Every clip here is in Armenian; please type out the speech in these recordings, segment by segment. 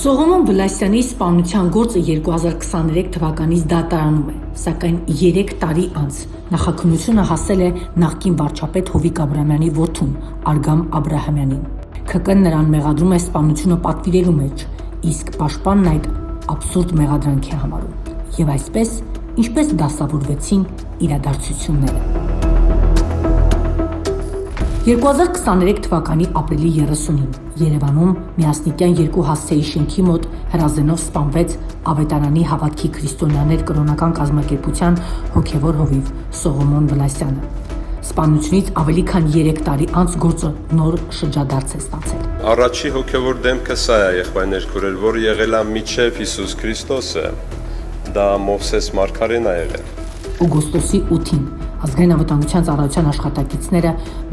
Սողոմոն Վլասյանի սպանության գործը 2023 թվականից դատարանում է, սակայն 3 տարի անց նախաքննությունը հասել է նախկին վարչապետ Հովիկ Աբրահամյանի որդուն Արգամ Աբրահամյանին։ ՔԿ-ն նրան մեղադրում է սպանությունը պատվիրելու մեջ, իսկ պաշտպանն այդ աբսուրդ մեղադրանքի է համարում։ Եվ այսպես, ինչպես դասավորվեցին իրադարձությունները։ 2023 թվականի ապրիլի 30-ին Երևանում Միասնիկյան 2 հասցեի շենքի մոտ հրազենով սպանվեց Ավետարանի հավատքի քրիստոնյաներ կրոնական կազմակերպության հոգևոր հովիվ Սողոմոն Վլասյանը։ Սպանությունից ավելի քան 3 տարի անց գործը նոր շրջադարձ է ստացել։ Առաջի հոգևոր դեմքը սա է, եղբայրներ քուրեր, որը եղել է միջև Հիսուս Քրիստոսը, դա Մովսես Մարգարեն է եղել։ Օգոստոսի 8-ին Ազգային անվտանգության ծառայության աշխատակիցները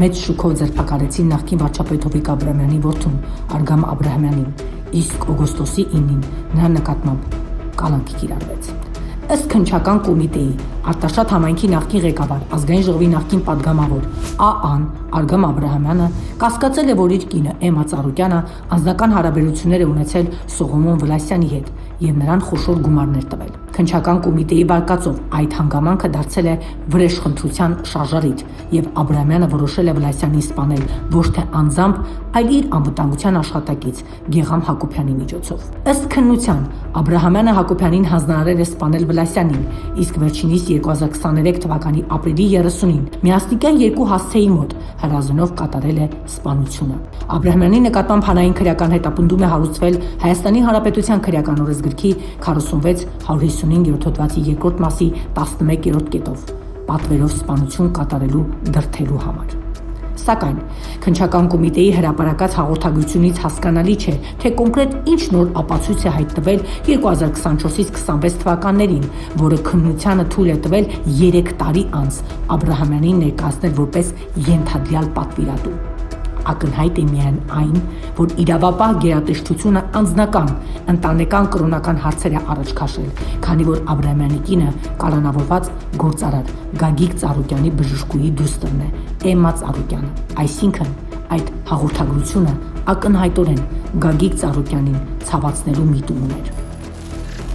մեծ շուքով ձերբակալեցին նախկին վարչապետ Հովիկ Աբրահամյանի որդուն Արգամ Աբրահամյանին, իսկ օգոստոսի 9-ին նրա նկատմամբ կալանք կիրառվեց։ Ըստ քննչական կոմիտեի Արտաշատ համայնքի նախկին ղեկավար, ազգային ժողովի նախկին պատգամավոր ԱԱ-ն Արգամ Աբրահամյանը կասկածել է, որ իր կինը Էմմա Ծառուկյանը անձնական հարաբերություններ է ունեցել Սողոմոն Վլասյանի հետ եւ նրան խոշոր գումարներ տվել։ Քննչական կոմիտեի վարկածով այդ հանգամանքը դարձել է վրեժխնդրության շարժառիթ եւ Աբրահամյանը որոշել է Վլասյանին սպանել ոչ թե անձամբ, այլ իր անվտանգության աշխատակից Գեգամ Հակոբյանի միջոցով։ Ըստ քննության Աբրահամյանը Հակոբյանին հանձնարարել է սպանել Վլասյանին, իսկ վերջինիս 2023 թվականի ապրիլի 30-ին Միասնիկյան 2 հասցեի մոտ հրազենով կատարել է սպանությունը։ Աբրահամյանի նկատմամբ հանրային քրեական հետապնդում է հարուցվել Հայաստանի Հանրապետության քրեական օրենսգրքի 46-155 հոդվածի 2-րդ մասի 11-րդ կետով պատվերով սպանություն կատարելու դրդելու համար։ Սակայն քննչական կոմիտեի հրապարակած հաղորդագրությունից հասկանալի չէ, թե կոնկրետ ինչ նոր ապացույց է հայտնվել 2024-ից 26 թվականներին, որը քննությանը թույլ է տվել 3 տարի անց Աբրահամյանին ներկայացնել որպես ենթադրյալ պատվիրատու։ Ակնհայտ է միայն այն, որ իրավապահ գերատեսչությունը անձնական, ընտանեկան կրոնական հարցեր է առաջ քաշել, քանի որ Աբրահամյանի կինը կալանավորված գործարար Գագիկ Ծառուկյանի բժշկուհի դուստրն է, Էմմա Ծառուկյանը, այսինքն այդ հաղորդագրությունը ակնհայտորեն Գագիկ Ծառուկյանին ցավացնելու միտում ուներ։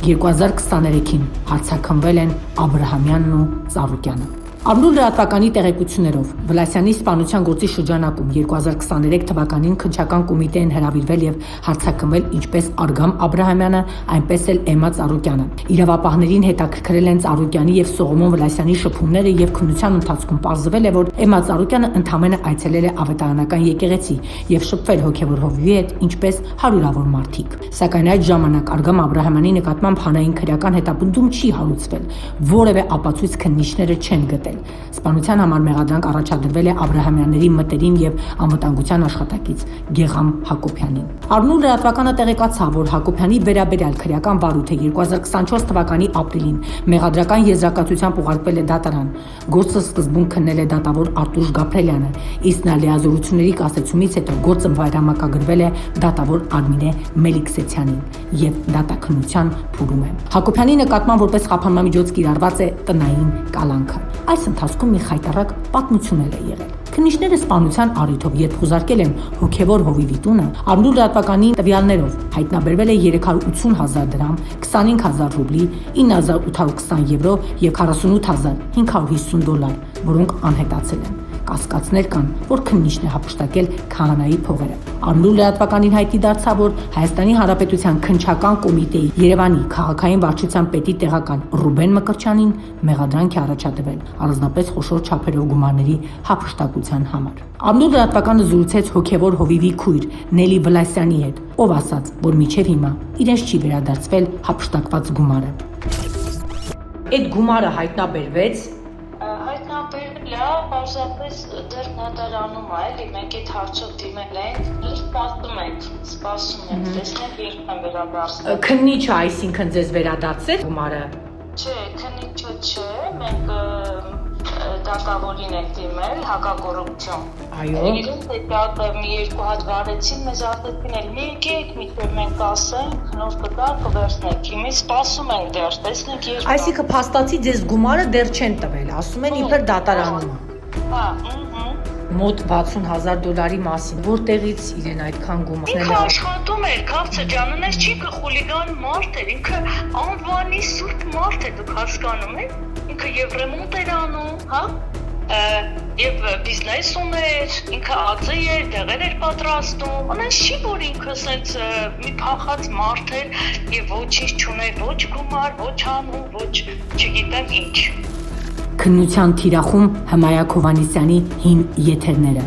2023-ին հարցաքննվել են Աբրահամյանն ու Ծառուկյանը։ Ամրուլ լրատվականի տեղեկություններով Վլասյանի սպանության գործի շրջանակում 2023 թվականին քննչական կոմիտեին հրավիրվել եւ հարցաքննվել ինչպես Արգամ Աբրահամյանը, այնպես էլ Էմմա Ծառուկյանը։ Իրավապահներին հետաքրքրել են Ծառուկյանի եւ Սողոմոն Վլասյանի շփումները եւ քննության ընթացքում պարզվել է, որ Էմմա Ծառուկյանը ընդամենը այցելել է ավետարանական եկեղեցի եւ շփվել հոգեվոր հովիվի հետ, ինչպես հարյուրավոր մարդիկ։ Սակայն այդ ժամանակ Արգամ Աբրահամյանի նկատմամբ հանրային քրեական հետապնդում չի հարուցվել, որևէ ապացույց քննիչները չեն գտել։ Սպանության համար մեղադրանք առաջադրվել է Աբրահամյանների մտերիմ եւ անվտանգության աշխատակից Գեգամ Հակոբյանին։ Արնուլ լրատվականը տեղեկացավ, որ Հակոբյանի վերաբերյալ քրեական վարույթը 2024 թվականի ապրիլին մեղադրական եզրակացությամբ ուղարկվել է դատարան։ Գործը սկզբում քննել է դատավոր Արտուշ Գաբրելյանը, իսկ նա լիազորությունների կասեցումից հետո գործը վայրամակագրվել է դատավոր Արմինե Մելիքսեցյանին եւ դատաքննության փուլում է։ Հակոբյանի նկատմամբ որպես խափանմամիջոց կիրառված է տնային կալանքը։ Այս ընթացքում մի խայտառակ պատմություն է եղել։ Քննիչները սպանության առիթով երբ խուզարկել են հոգևոր հովիվի տունը, Արմուլ լրատվականի տվյալներով հայտնաբերվել է 380,000 դրամ, 25,000 ռուբլի, 9,820 եվրո եւ 48,550 դոլար, որոնք անհետացել են։ Կասկածներ կան, որ քննիչն է հափշտակել քահանայի փողերը։ Արմուլ լրատվականին հայտնի դարձավ, որ Հայաստանի Հանրապետության քննչական կոմիտեի Երևանի քաղաքային վարչության պետի տեղակալ Ռուբեն Մկրտչյանին մեղադրանք է առաջադրվել առանձնապես խոշոր չափերով գումարների հափշտակության համար։ Արմուլ լրատվականը զրուցեց հոգևոր հովիվի քույր Նելի Վլասյանի հետ, ով ասաց, որ մինչև հիմա իրենց չի վերադարձվել հափշտակված գումարը։ Այդ գումարը հայտնաբերվեց հայտնաբերվել է, պարզապես դեռ դատարանում է, էլի մենք այդ հարցով դիմել ենք, սպասում ենք, տեսնենք երբ են վերադարձել։ Քննիչը, այսինքն ձեզ վերադարձեց գումարը։ Չէ, քննիչը չէ, մենք դատավորին ենք դիմել, հակակոռուպցիոն։ Այո։ Իրենք այդ մի երկու հատ վարեցին, մեզ ասեցին էլ մի եկեք, մինչև մենք ասենք, նոր կտար կվերցնենք, հիմա սպասում ենք դեռ, տեսնենք երբ։ Այսինքն փաստացի ձեզ գումարը դեռ չեն տվել, ասում են իբր դատարանում է։ Հա, մոտ $60,000 մասին, որտեղից իրեն այդքան գումարներ Ինքը աշխատում էր, քաղցը ջանն էս չի խուլիգան մարդ էր, ինքը անվանի սուրբ մարդ է, դուք հասկանում եք, ինքը եւ ռեմոնտ էր անում, հա, եւ բիզնես ուներ, ինքը ածի էր, դեղեր էր պատրաստում, անես չի, որ ինքը սենց մի փախած մարդ էր եւ ոչինչ չուներ, ոչ գումար, ոչ անուն, ոչ չգիտեմ ինչ։ Քննության թիրախում Հմայակ Հովհաննիսյանի հին եթերները։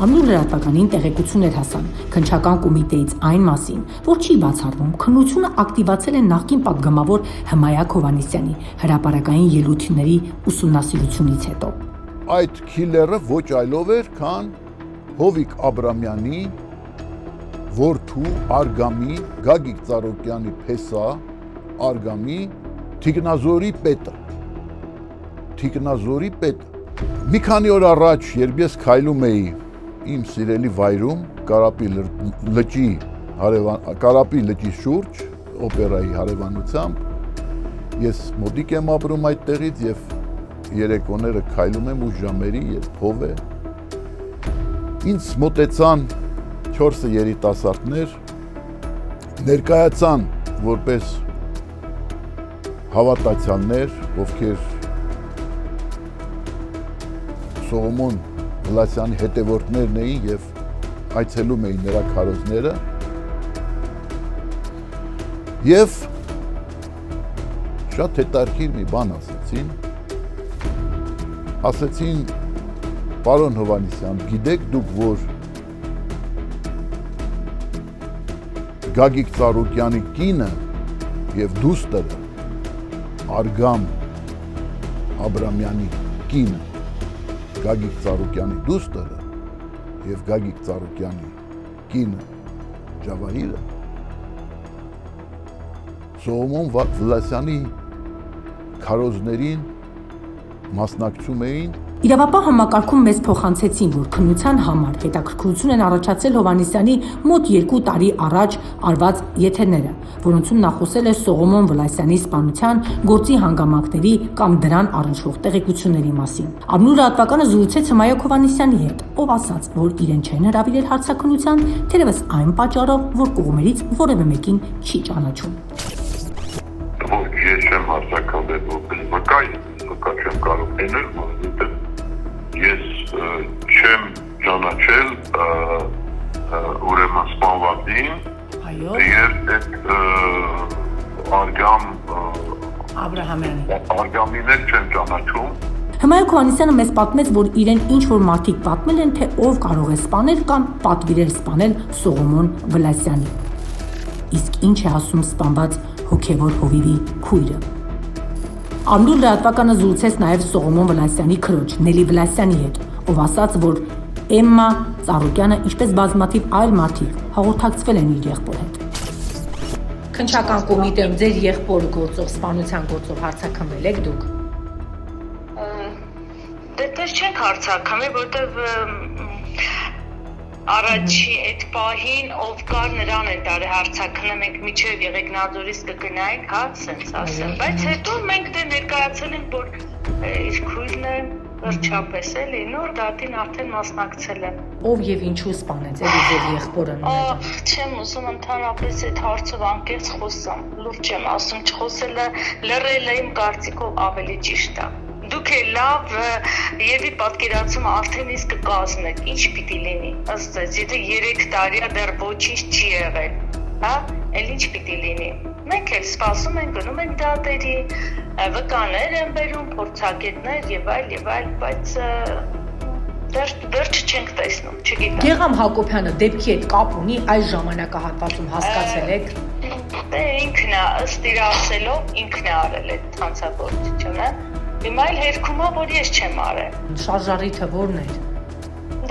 Ամնուր լրատվականին տեղեկություններ հասան քննչական կոմիտեից այն մասին, որ չի բացառվում քննությունը ակտիվացել են նախկին պատգամավոր Հմայակ Հովհաննիսյանի հրապարակային ելույթների ուսումնասիրությունից հետո։ Այդ քիլերը ոչ այլով էր, քան Հովիկ Աբրամյանի որդու Արգամի Գագիկ Ծառուկյանի փեսա Արգամի Թիկնազորի պետը։ Մի քանի օր առաջ, երբ ես քայլում էի իմ սիրելի վայրում Կարապի լճի շուրջ, օպերայի հարևանությամբ, ես մոտիկ եմ ապրում այդտեղից եւ երեկոները քայլում եմ ու ժամերի, երբ փով է։ Ինձ մոտեցան 4 երիտասարդներ, ներկայացան որպես հավատացյալներ, ովքեր Սողոմոն Վլասյանի հետևորդներն էին եւ այցելում էին նրա քարոզները եւ շատ հետաքրքիր մի բան ասեցին պարոն Հովհաննիսյան, գիտեք դուք, որ Գագիկ Ծառուկյանի կինը եւ դուստերը Արգամ Աբրամյանի կինը Գագիկ Ծառուկյանի դուստերը եւ Գագիկ Ծառուկյանի կինը Ջավահիրը Սողոմոն Վլասյանի քարոզներին մասնակցում էին։ Իրավապահ համակարգում մեզ փոխանցեցին, որ քննության համար հետաքրքրություն են առաջացել Հովհաննիսյանի մոտ 2 տարի առաջ արված եթերները, որոնցում նա խոսել է Սողոմոն Վլասյանի սպանության գործի հանգամանքների կամ դրան առնչվող տեղեկությունների մասին։ Ամնուր լրատվականը զրուցեց Հմայակ Հովհաննիսյանի հետ, ով ասաց, որ իրեն չեն հրավիրել հարցաքննության, թերևս այն պատճառով, որ կողմերից որևէ մեկին չի ճանաչում։ Ես չեմ հարցակալել որպես վկա չեմ կարող լինել, որովհետև ես չեմ ճանաչել ուրեմն սպանվածին եւ այդ Արգամին էլ չեմ ճանաչում։ Հմայակ Հովհաննիսյանը մեզ պատմեց, որ իրեն ինչ-որ մարդիկ պատմել են, թե ով կարող է սպանել կամ պատվիրել սպանել Սողոմոն Վլասյանի։ Իսկ ինչ է ասում սպանված հոգևոր հովիվի քույրը։ Ամնուր լրատվականը զրուցեց նաև Սողոմոն Վլասյանի քրոջ Նելի Վլասյանի հետ, ով ասաց, որ Էմմա Ծառուկյանը, ինչպես բազմաթիվ այլ մարդիկ, հաղորդակցվել են իր եղբոր հետ։ Քննչական կոմիտեում ձեր եղբորը գործող սպանության գործով հարցաքննվել եք դուք։ Դեռ չենք հարցաքննել, որովհետև առաջի այդ պահին ով կար նրան է դարի հարցաքննը մենք միջև Եղեգնաձորից կգնայինք, հա, սենց ասեմ, բայց հետո մենք դե ներկայացել ենք, որ իր քույրն է վերջապես էլի նոր դատին արդեն մասնակցել է։ Ով եւ ինչու սպանեց էլի ձեր եղբորը։ Չեմ ուզում ընդհանրապես այդ հարցով անկեղծ խոսամ, լուրջ եմ ասում, չխոսելը լռելը իմ կարծիքով ավելի ճիշտ է։ Դուք է լավ երևի պատկերացումը արդեն իսկ կկազմեք, ինչ պիտի լինի, ըստ ձեզ, եթե 3 տարի դեռ ոչինչ չի եղել, հա, էլ ինչ պիտի լինի։ Մենք էլ սպասում ենք, գնում ենք դատերի, վկաներ են բերում, փորձագետներ եւ այլ, բայց վերջ չենք տեսնում, չգիտեմ։ Գեգամ Հակոբյանը դեպքի հետ կապ ունի այս ժամանակահատվածում հասկացել եք։ Դե ինքն է, ըստ իր ասելով, ինքն է արել այդ հանցագործությունը։ Հիմա էլ հերքում է, որ ես չեմ արել։ Շարժառիթը ո՞րն էր։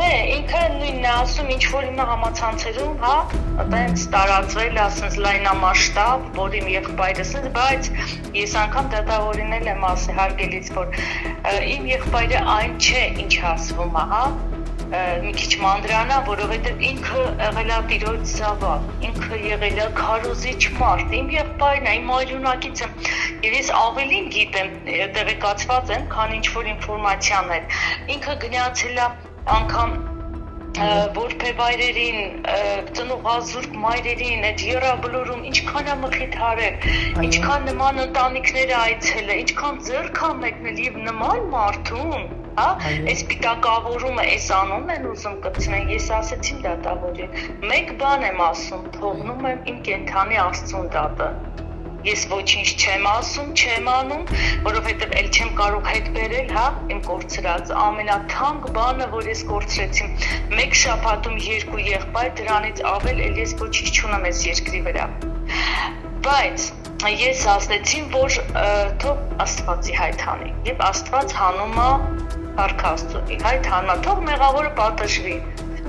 Դե ինքը նույնն է ասում, ինչ որ հիմա համացանցերում, հա, այդպես տարածվել է, ասենց լայնամասշտաբ, որ իմ եղբայրս է, բայց ես անգամ դատավորինել եմ ասել հարգելից, որ իմ եղբայրը այն չէ, ինչ ասվում է, հա, մի քիչ մանրանա, որովհետև ինքը եղել է տիրոջ զավակ, ինքը եղել է քարոզիչ մարդ, իմ եղբայրն է, իմ այլունակից եմ, եւ ես ավելին գիտեմ, տեղեկացված եմ, քան ինչ որ ինֆորմացիաներ, ինքը գնացել է անգամ որբևայրերին, ծնողազուրկ մայրերին, այդ եռաբլուրում ինչքան է մխիթարել, ինչքան նման ընտանիքներ է այցելել, ինչքան ձեռք է մեկնել եւ նման մարդուն, հա, այս պիտակավորումը, այս անունն են ուզում կցնեն, ես ասեցի դատավորին, մեկ բան եմ ասում, թողնում եմ իմ կենթանի Աստծուն դատը։ Ես ոչինչ չեմ ասում, չեմ անում, որովհետև էլ չեմ կարող հետ բերել, հա, իմ կորցրած ամենաթանկ բանը, որ ես կորցրեցի, մեկ շաբաթում 2 եղբայր, դրանից ավել էլ ես ոչինչ չունեմ այս երկրի վրա։ Բայց ես ասացի, որ թող Աստվածի հայտ հանի, եւ Աստված հանում է Փառք Աստծո, հայտ հանա, թող մեղավորը պատժվի,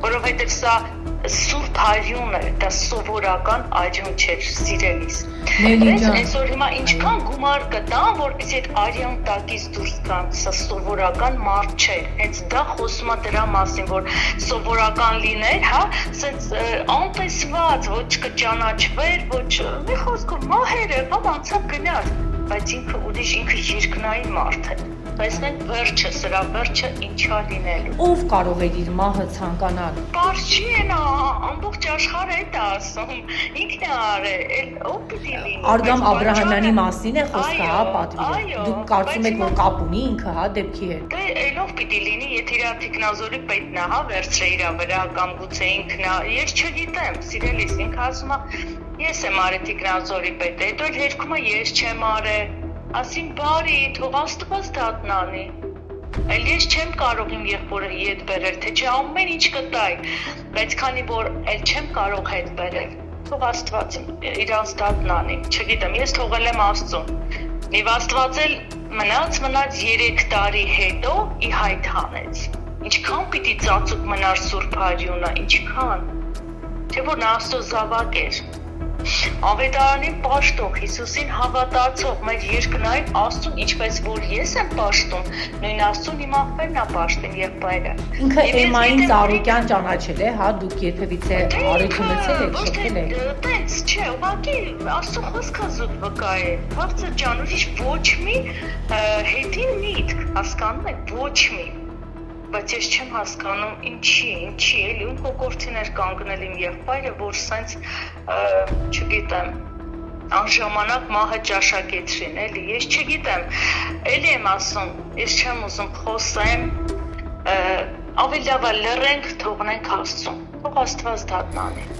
որովհետև սա Սուրբ արյուն է, դա սովորական արյուն չէր, սիրելիս։ Ես այսօր հիմա ինչքան գումար կտամ, որպեսզի այդ արյան տակից դուրս գամ, սա սովորական մարդ չէ։ Հենց դա խոսում է դրա մասին, որ սովորական լիներ, հա, սենց անտեսված, ոչ կճանաչվեր, ոչ մի խոսքով մահեր եղավ, անցավ գնաց, բայց ինքը ուրիշ, ինքը երկնային մարդ է։ Տեսնենք վերջը, սրա վերջը ինչա լինելու։ Ով կարող է իր մահը ցանկանալ։ Պարզ չի են, ամբողջ աշխարհը է դա ասում, ինքն է արել, ով պիտի լինի։ Արգամ Աբրահամյանի մասին է խոսքը, հա, պատվիրը։ Դուք կարծում եք, որ կապ ունի ինքը, հա, դեպքի հետ։ Դե ելով պիտի լինի, եթե իր թիկնազորի պետն է, հա, վերցրե իր վրա կամ գուցե ինքն է, ես չգիտեմ, սիրելիս, ինքը ասում է, ես եմ արել թիկնազորի պետը, հետո էլ հերքում է ես չեմ արել։ Ասին բարի, թող Աստված դատնանի։ Էլ ես չեմ կարող իմ եղբորը հետ բերել, թե չէ ամեն ինչ կտայի, բայց քանի որ էլ չեմ կարող հետ բերել, թող Աստված իրանց դատնանի, չգիտեմ, ես թողել եմ Աստծուն։ Եվ Աստված էլ մնաց 3 տարի հետո ի հայտ հանեց։ Ինչքան պիտի ծածուկ մնար Սուրբ արյունը, ինչքան։ Չէ՞ որ նա Աստծո զավակ էր։ Ավետարանին պաշտող, Հիսուսին հավատացող, մեր երկնային Աստծուն, ինչպես որ ես եմ պաշտում, նույն Աստծուն իմ աղբերն է պաշտում եղբայրը։ Ինքը Էմային Ծառուկյան ճանաչել է, հա, դուք երբևիցե առիթունեցել եք, շփվել եք։ Տենց չէ, ուղղակի Աստծո խոսքը զուտ վկա է։ Բարձր ջան, ուրիշ ոչ մի հետին միտք, հասկանում եք, ոչ մի։ Բայց ես չեմ հասկանում ինչի, էլի ում կողորտիներ կանգնել իմ եղբայրը, որ սենց, չգիտեմ, անժամանակ մահը ճաշակեցրին, էլի, ես չգիտեմ, էլի եմ ասում, ես չեմ ուզում խոսեմ, ավելի լավ է լռենք, թողնենք Աստծուն, թող Աստված դատնանի։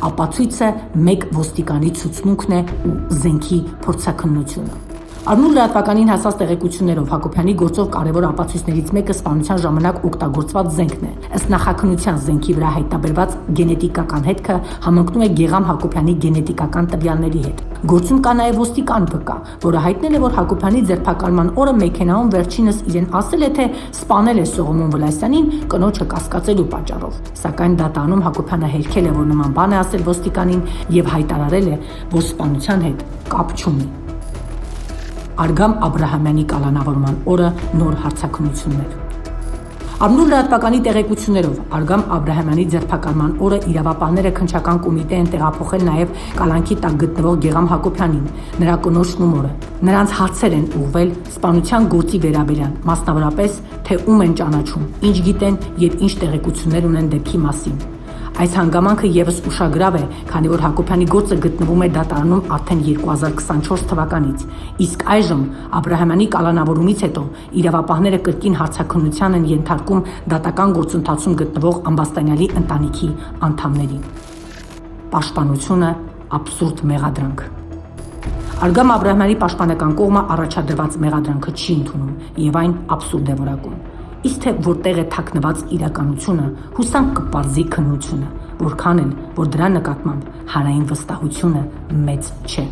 Ապացույցը մեկ ոստիկանի ցուցմունքն է ու զենքի փորձաքննությունը։ Առնու լրատվականին հասած տեղեկություններով Հակոբյանի գործով կարևոր ապացույցներից մեկը սպանության ժամանակ օգտագործված զենքն է։ Ըստ նախաքննության զենքի վրա հայտնաբերված գենետիկական հետքը համընկնում է Գեգամ Հակոբյանի գենետիկական տվյալների հետ։ Գործում կա նաև ոստիկան վկա, որը հայտնել է, որ Հակոբյանի ձերբակալման օրը մեքենայում վերջինս իրեն ասել է, թե սպանել է Սողոմոն Վլասյանին կնոջը կասկածելու պատճառով։ Սակայն դատանում Հակոբյանը հերքել է, որ նման բան է ասել ոստիկանին եւ հայտարարել է, որ սպանության հետ կապ չունի։ Արգամ Աբրահամյանի կալանավորման օրը նոր հարցաքննություններ։ Առնու լրատվականի տեղեկություններով Արգամ Աբրահամյանի ձերբակալման օրը իրավապահները քննչական կոմիտե են տեղափոխել նաև կալանքի տակ գտնվող Գեգամ Հակոբյանին, նրա կնոջն ու մորը։ Նրանց հարցեր են ուղղվել սպանության գործի վերաբերյալ, մասնավորապես թե ում են ճանաչում, ինչ գիտեն եւ ինչ տեղեկություններ ունեն դեպքի մասին։ Այս հանգամանքը եւս ուշագրավ է, քանի որ Հակոբյանի գործը գտնվում է դատարանում արդեն 2024 թվականից, իսկ այժմ Աբրահամյանի կալանավորումից հետո իրավապահները կրկին հարցաքննության են ենթարկում դատական գործընթացում գտնվող ամբաստանյալի ընտանիքի անդամներին։ Պաշտպանությունը աբսուրդ մեղադրանք։ Արգամ Աբրահամյանի պաշտպանական կողմը առաջադրված մեղադրանքը չի ընդունում եւ այն աբսուրդ է որակում։ Իսկ թե որտեղ է թաքնված իրականությունը, հուսանք կպարզի քննությունը, որքան էլ որ դրա նկատմամբ հանրային վստահությունը մեծ չէ։